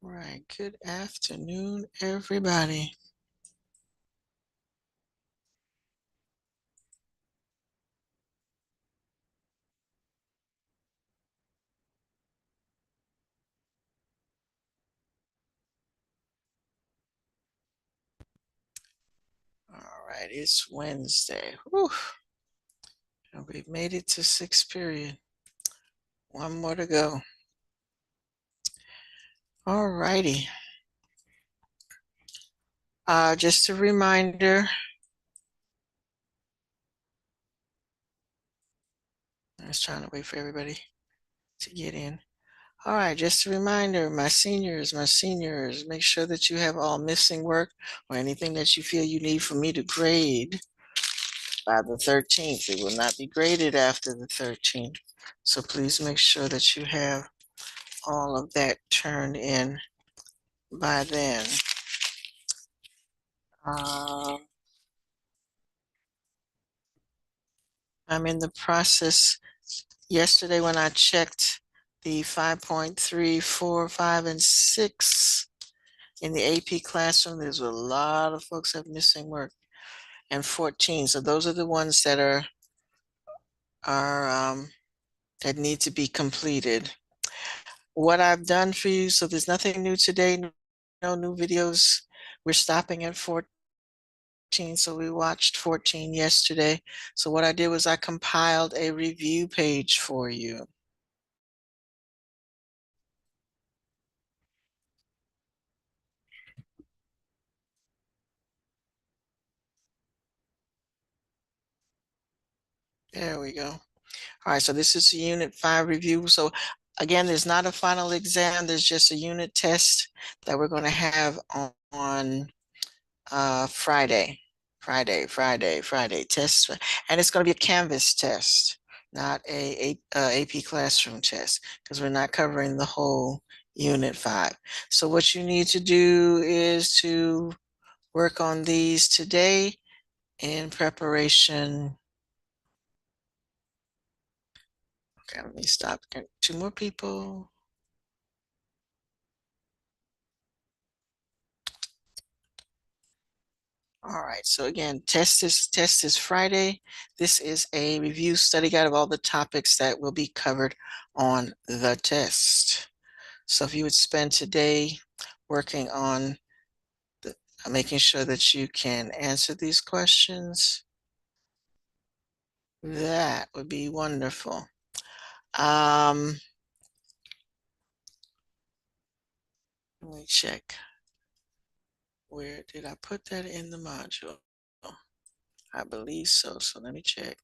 Right. Good afternoon, everybody. All right, it's Wednesday. Whew. And we've made it to sixth period. One more to go. All righty. Just a reminder. I was trying to wait for everybody to get in. All right, just a reminder, my seniors, make sure that you have all missing work or anything that you feel you need for me to grade by the 13th. It will not be graded after the 13th. So please make sure that you have all of that turned in by then. Um, I'm in the process. Yesterday, when I checked the 5.3, 4, 5, and 6 in the AP classroom, there's a lot of folks have missing work, and 14. So those are the ones that are that need to be completed. What I've done for you, so there's nothing new today, no new videos. We're stopping at 14, so we watched 14 yesterday. So what I did was I compiled a review page for you. There we go. All right, so this is a Unit 5 review. So again, there's not a final exam. There's just a unit test that we're going to have on Friday. Friday test. And it's going to be a Canvas test, not a AP Classroom test, because we're not covering the whole Unit 5. So what you need to do is to work on these today in preparation. Okay, let me stop. Two more people. All right, so again, test is Friday. This is a review study guide of all the topics that will be covered on the test. So if you would spend today working on making sure that you can answer these questions, that would be wonderful. Let me check. Where did I put that in the module? I believe so. So let me check.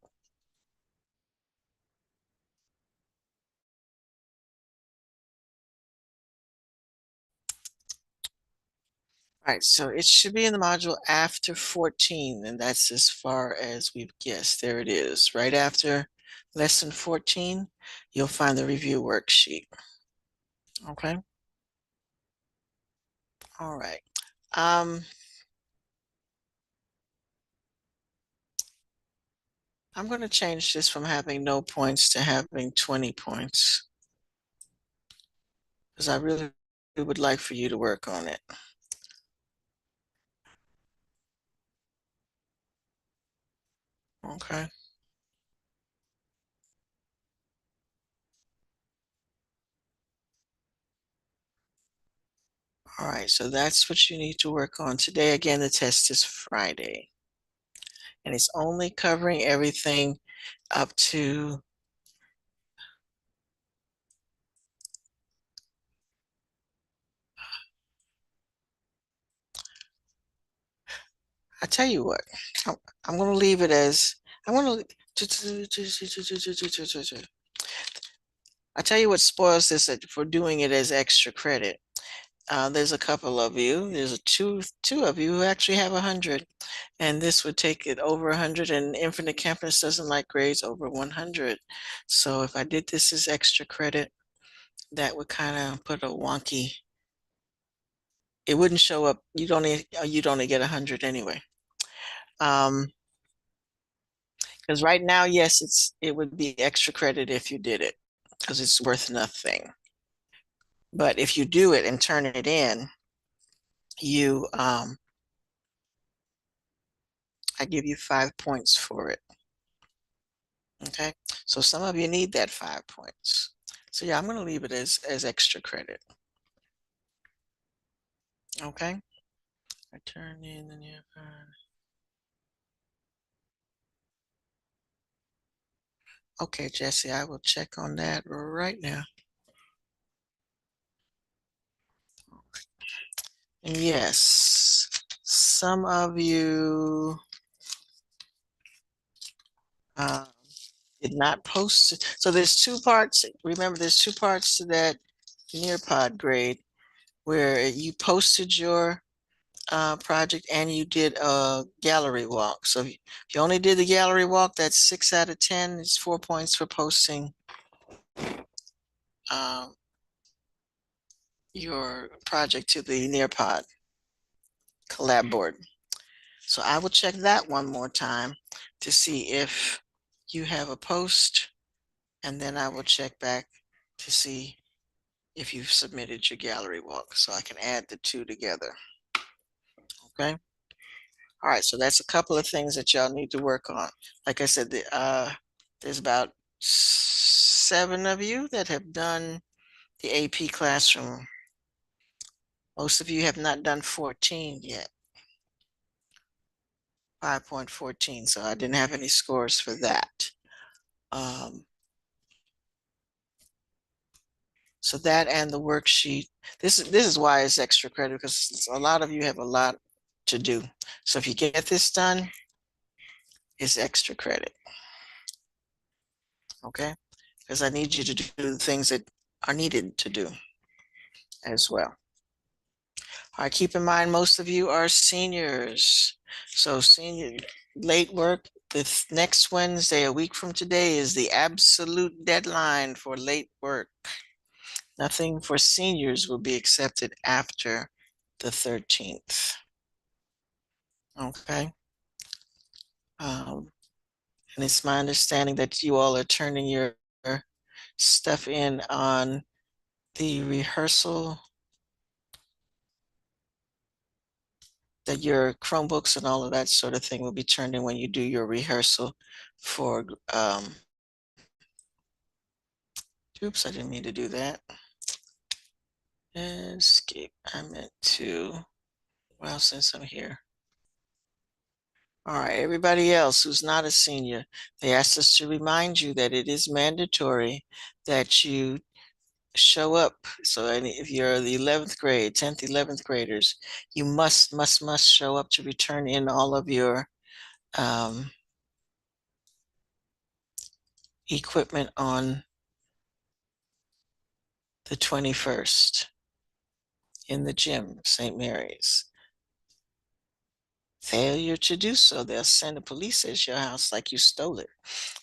All right, so it should be in the module after 14, and that's as far as we've guessed. There it is. Right after lesson 14, you'll find the review worksheet. Okay. All right. I'm going to change this from having no points to having 20 points because I really would like for you to work on it. Okay. All right, so that's what you need to work on today. Again, the test is Friday, and it's only covering everything up to I tell you what, I'm going to leave it as I'm going to. I tell you what spoils this for doing it as extra credit. There's a couple of you. There's two of you who actually have 100, and this would take it over 100. And Infinite Campus doesn't like grades over 100. So if I did this as extra credit, that would kind of put a wonky. It wouldn't show up. You'd only get 100 anyway. Because right now, yes, it would be extra credit if you did it because it's worth nothing. But if you do it and turn it in, you I give you 5 points for it. Okay, so some of you need that 5 points. So yeah, I'm going to leave it as extra credit. Okay, I turn in the new card. Okay, Jesse, I will check on that right now. And yes, some of you uh, did not post it. So there's two parts. Remember, there's two parts to that Nearpod grade where you posted your project and you did a gallery walk. So if you only did the gallery walk, that's 6 out of 10. It's 4 points for posting um, your project to the Nearpod collab board. So I will check that one more time to see if you have a post, and then I will check back to see if you've submitted your gallery walk so I can add the two together. Okay. All right. So that's a couple of things that y'all need to work on. Like I said, there's about 7 of you that have done the AP classroom. Most of you have not done 14 yet. 5.14. So I didn't have any scores for that. So that and the worksheet. This is why it's extra credit, because a lot of you have a lot to do. So if you get this done, it's extra credit. Okay? Because I need you to do the things that are needed to do as well. All right, keep in mind most of you are seniors. So senior late work, the next Wednesday, a week from today, is the absolute deadline for late work. Nothing for seniors will be accepted after the 13th. Okay. And it's my understanding that you all are turning your stuff in on the rehearsal, that your Chromebooks and all of that sort of thing will be turned in when you do your rehearsal for, oops, I didn't mean to do that. Escape, I meant to, well, since I'm here. All right, everybody else who's not a senior, they asked us to remind you that it is mandatory that you show up. So if you're the 11th grade, 10th, 11th graders, you must show up to return in all of your equipment on the 21st in the gym, St. Mary's. Failure to do so, they'll send the police at your house like you stole it.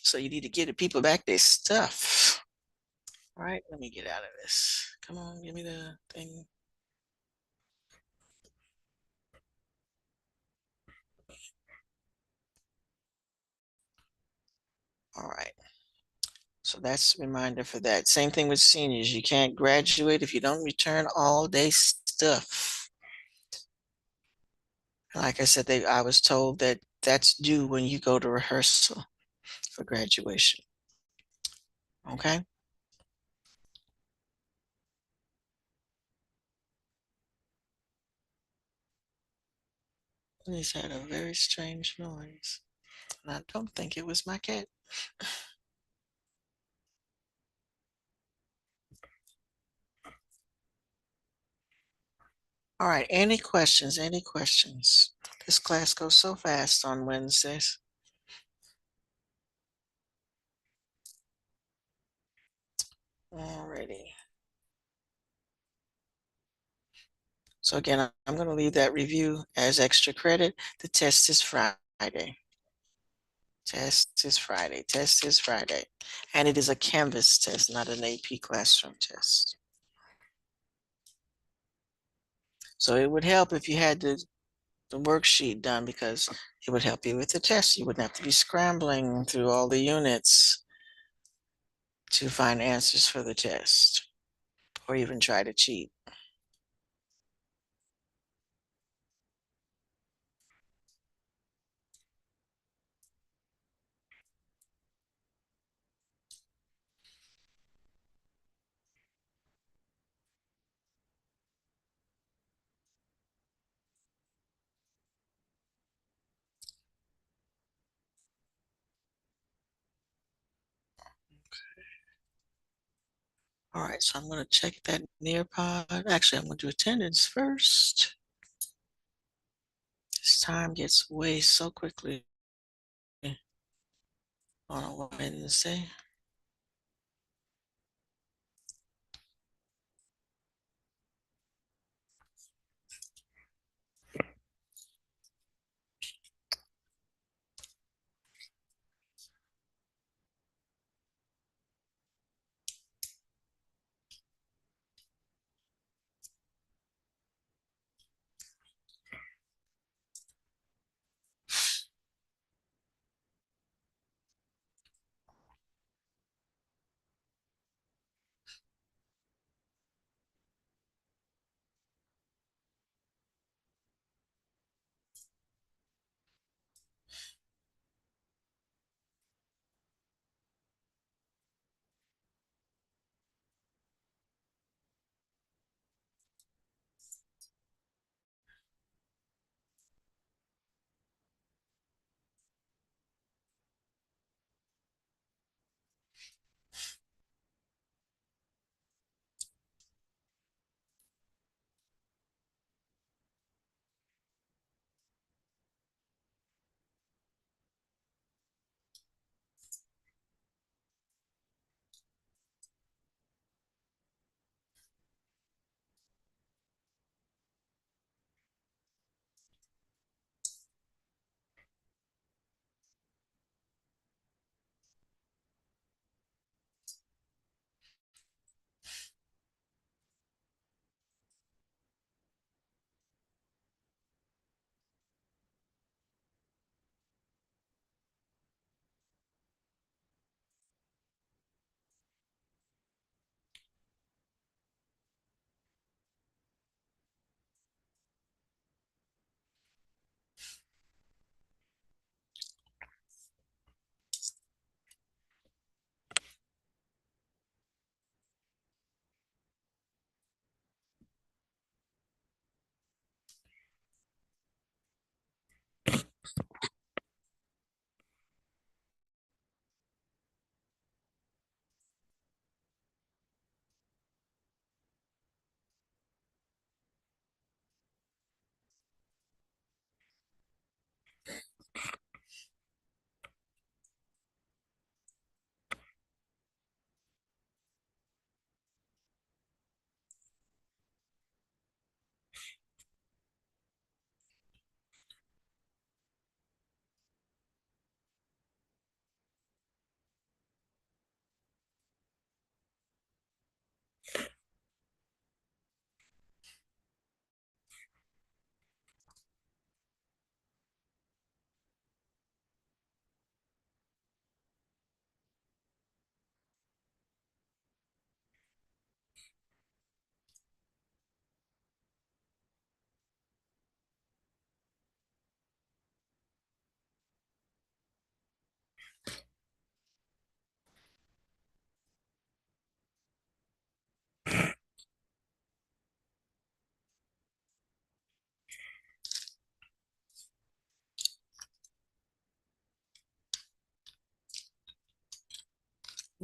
So you need to give the people back their stuff. All right, let me get out of this. Come on, give me the thing. All right. So that's a reminder for that. Same thing with seniors. You can't graduate if you don't return all day stuff. Like I said, I was told that that's due when you go to rehearsal for graduation. Okay. This had a very strange noise, and I don't think it was my cat. All right, any questions? Any questions? This class goes so fast on Wednesdays. Alrighty. So again, I'm going to leave that review as extra credit. The test is Friday. Test is Friday. Test is Friday. And it is a Canvas test, not an AP classroom test. So it would help if you had the worksheet done, because it would help you with the test. You wouldn't have to be scrambling through all the units to find answers for the test. or even try to cheat. All right, so I'm going to check that Nearpod. Actually, I'm going to do attendance first. This time gets away so quickly on a Wednesday.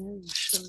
Oh, sure.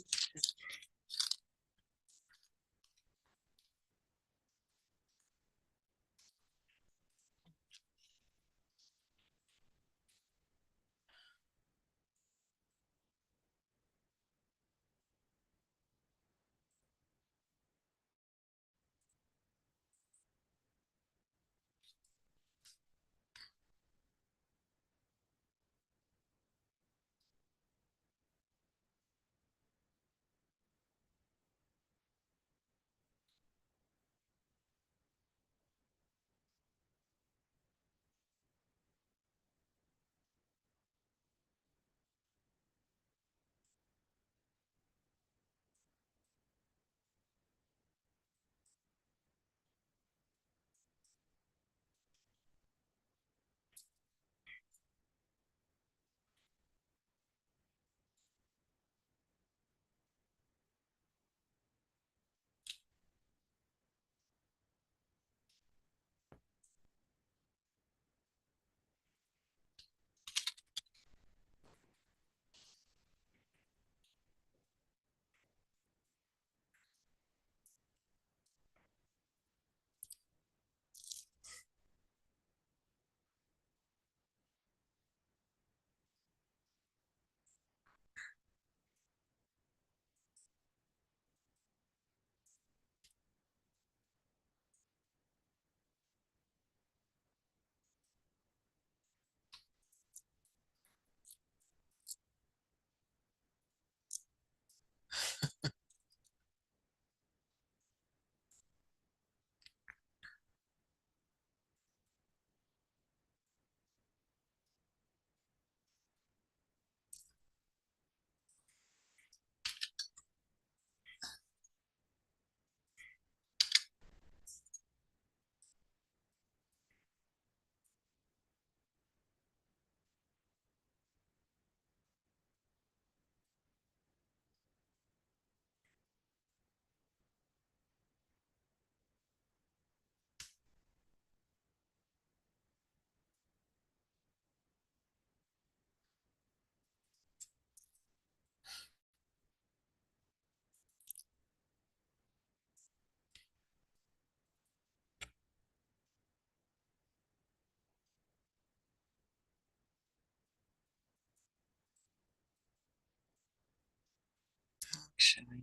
Actually.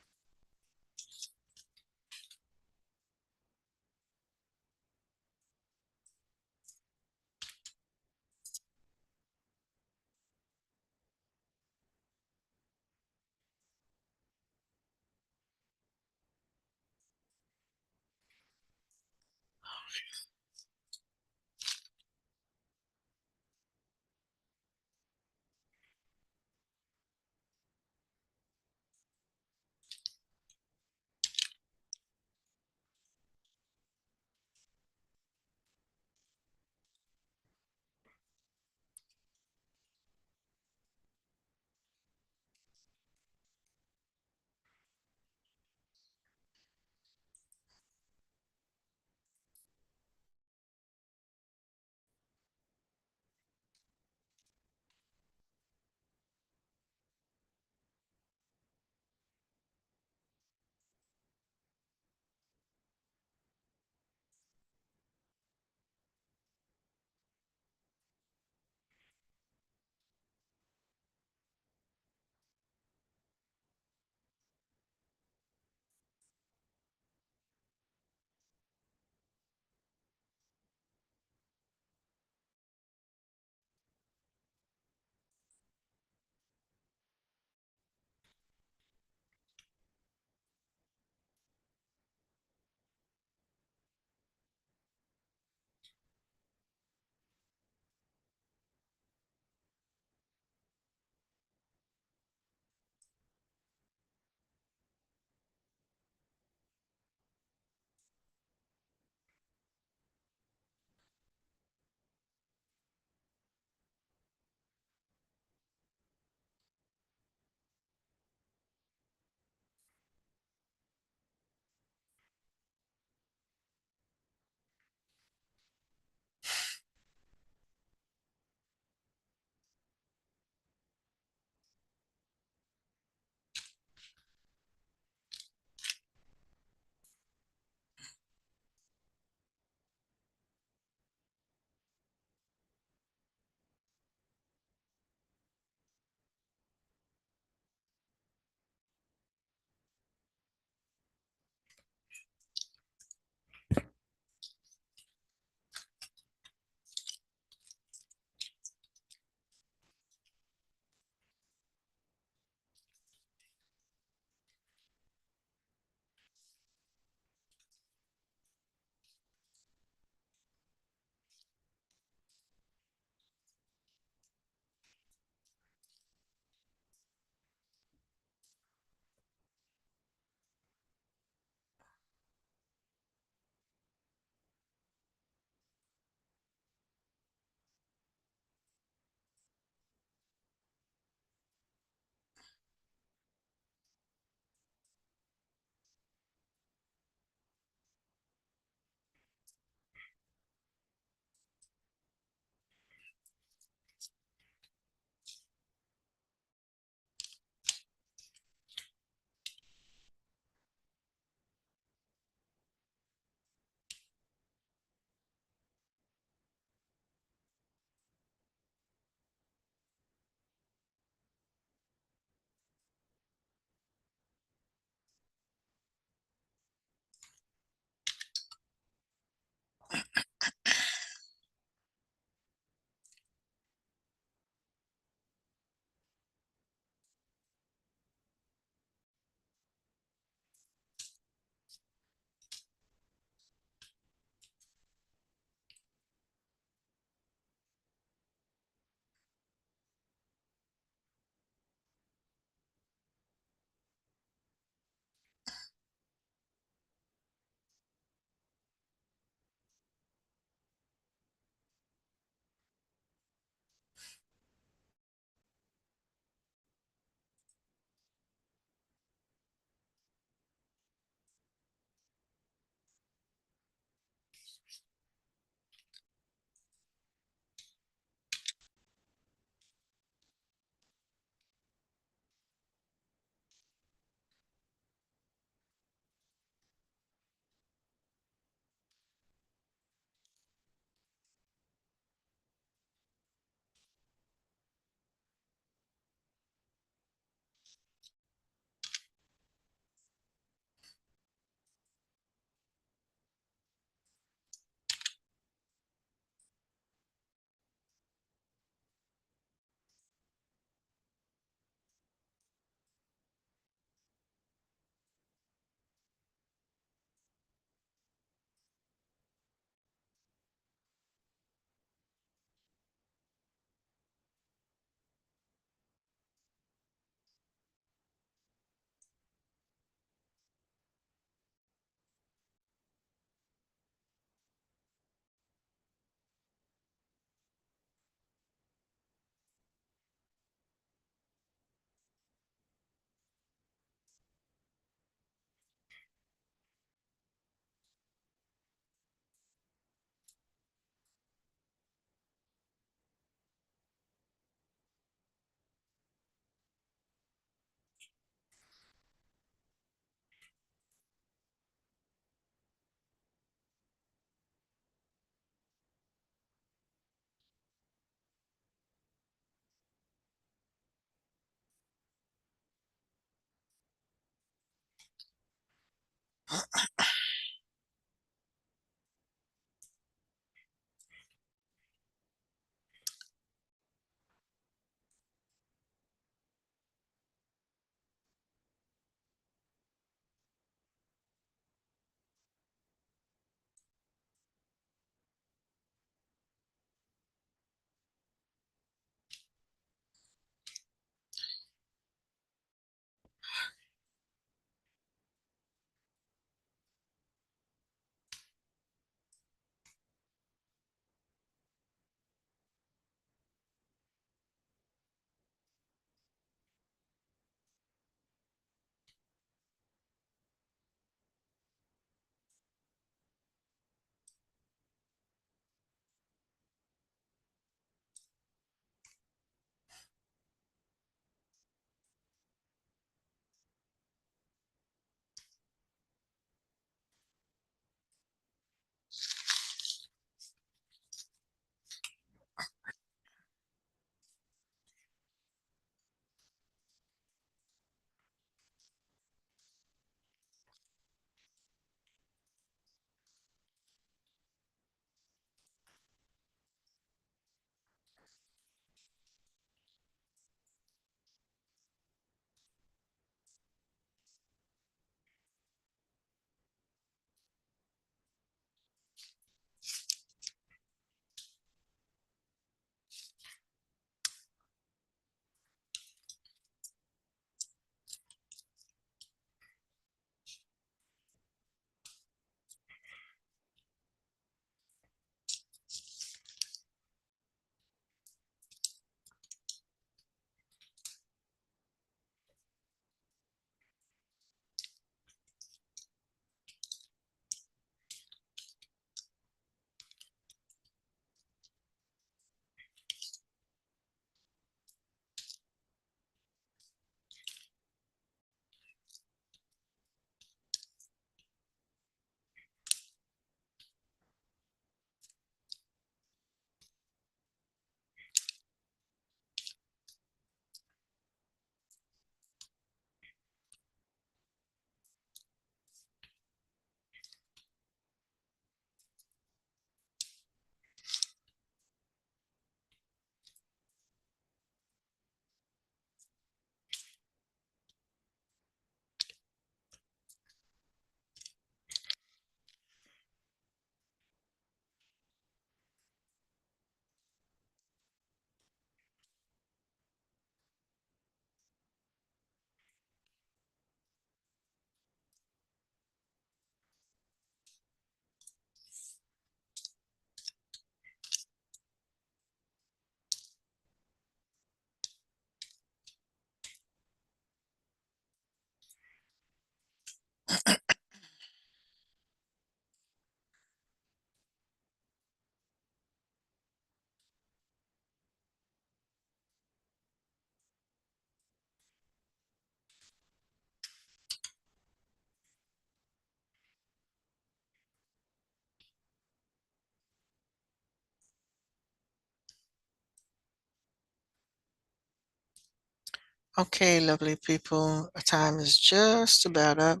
Okay, lovely people, time is just about up.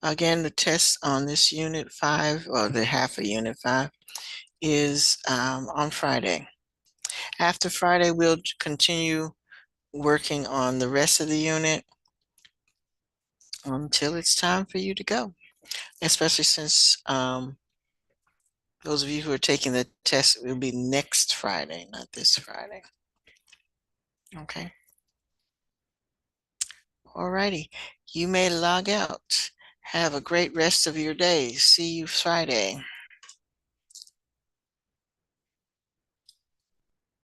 Again, the test on this unit 5, or the half of unit 5, is on Friday. After Friday, we'll continue working on the rest of the unit until it's time for you to go, especially since those of you who are taking the test will be next Friday, not this Friday. Okay. Alrighty. You may log out. Have a great rest of your day. See you Friday.